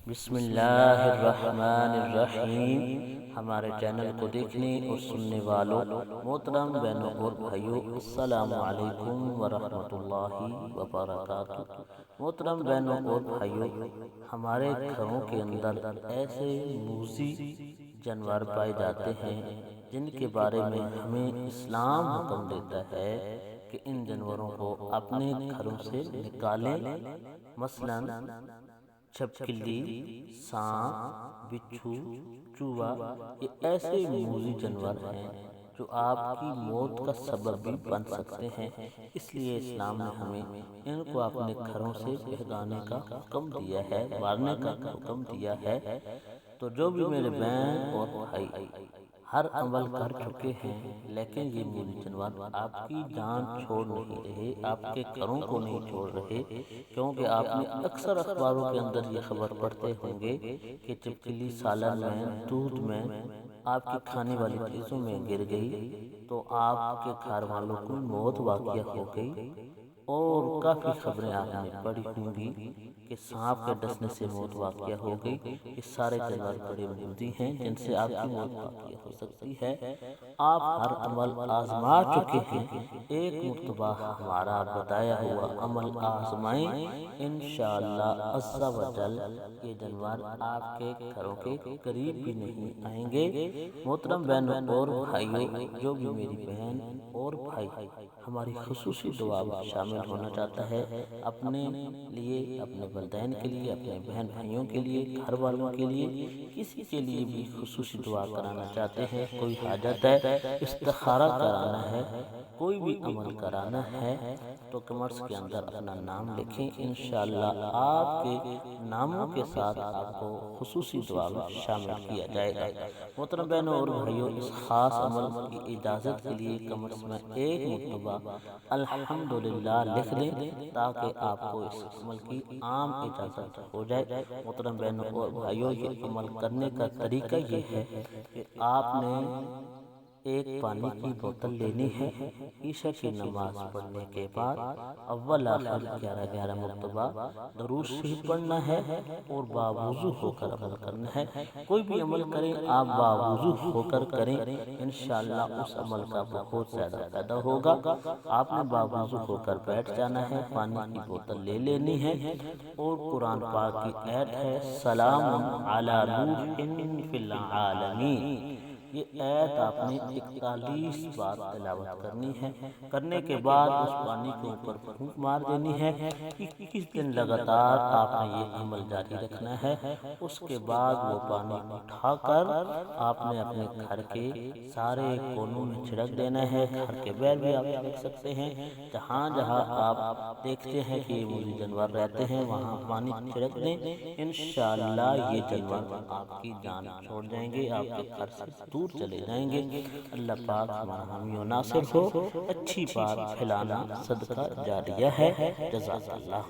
بسم اللہ الرحمن الرحیم۔ ہمارے چینل کو دیکھنے اور سننے والوں محترم بہنوں اور بھائیوں، السلام علیکم ورحمۃ اللہ وبرکاتہ۔ محترم بہنوں اور بھائیوں، ہمارے گھروں کے اندر ایسے موذی جانور پائے جاتے ہیں جن کے بارے میں ہمیں اسلام حکم دیتا ہے کہ ان جانوروں کو اپنے گھروں سے نکالیں، مثلاً چھپکلی، سانپ، بچھو، چوہا، یہ ایسے موذی جانور ہیں جو آپ کی موت کا سبب بھی بن سکتے ہیں۔ اس لیے اسلام نے ہمیں ان کو اپنے گھروں سے بھگانے کا حکم دیا ہے، مارنے کا حکم دیا ہے۔ تو جو بھی میرے بہن اور بھائی ہر عمل کر چکے ہیں، لیکن یہ موذی جانور آپ کی جان چھوڑ نہیں رہے، آپ کے گھروں کو نہیں چھوڑ رہے، کیونکہ آپ نے اکثر اخباروں کے اندر یہ خبر پڑھتے ہوں گے کہ چھپکلی سالن میں، دودھ میں، آپ کی کھانے والی چیزوں میں گر گئی تو آپ کے گھر والوں کی موت واقع ہو گئی۔ اور کافی خبریں آپ نے پڑھی ہوں گی کہ سانپ کے ڈسنے سے موت واقع ہو گئی۔ یہ سارے جانور بڑے موذی ہیں جن سے آپ کی موت واقع ہو سکتی ہے۔ آپ ہر عمل آزما چکے ہیں، ایک مرتبہ ہمارا بتایا ہوا عمل آزمائیں، انشاءاللہ عز و جل یہ جانور آپ کے گھروں کے قریب بھی نہیں آئیں گے۔ محترم بہنوں اور بھائیوں، جو بھی میری بہن اور بھائی ہماری خصوصی دعا میں شامل ہونا چاہتا ہے، اپنے لیے، اپنے والدین کے لیے، اپنے بہن بھائیوں کے لیے، گھر والوں کے لیے، کسی کے لیے بھی خصوصی دعا کرانا چاہتے ہیں، کوئی حاجت ہے، استخارہ کرانا ہے، کوئی بھی عمل کرانا ہے، تو کمنٹس کے اندر اپنا نام لکھیں، انشاءاللہ آپ کے ناموں کے ساتھ آپ کو خصوصی دعا میں شامل کیا جائے گا۔ محترم بہنوں اور بھائیوں، اس خاص عمل کی اجازت کے لیے کمنٹس میں ایک مرتبہ الحمدللہ لکھ دیں تاکہ آپ کو اس عمل کی عام اجازت ہو جائے۔ محترم بہنوں اور بھائیوں، یہ عمل کرنے کا طریقہ یہ ہے کہ آپ نے ایک پانی کی بوتل لینی ہے، عشاء کی نماز پڑھنے کے بعد اول آخر 11 مرتبہ درود شریف پڑھنا ہے اور باوضو ہو کر عمل کرنا ہے۔ کوئی بھی عمل کریں آپ باوضو ہو کر کریں، انشاءاللہ اس عمل کا بہت زیادہ فائدہ ہوگا۔ آپ نے باوضو ہو کر بیٹھ جانا ہے، پانی کی بوتل لے لینی ہے اور قرآن پاک کی آیت ہے سلام علی نوح فی العالمین، یہ آیت آپ نے 41 بار تلاوت کرنی ہے۔ کرنے کے بعد اس پانی کے اوپر پھونک مار دینی ہے۔ 21 دن لگاتار آپ نے یہ عمل جاری رکھنا ہے۔ اس کے بعد وہ پانی اٹھا کر آپ نے اپنے گھر کے سارے کونوں میں چھڑک دینا ہے۔ گھر کے باہر بھی آپ چھڑک سکتے ہیں، جہاں جہاں آپ دیکھتے ہیں کہ یہ موذی جانور رہتے ہیں وہاں پانی چھڑک دیں، انشاءاللہ یہ جانور آپ کی جان چھوڑ جائیں گے، آپ کے گھر سے دور چلے جائیں گے۔ اللہ پاک ہمارا حامی و ناصر ہو۔ اچھی بات پھیلانا صدقہ جاریہ ہے۔ جزاک اللہ۔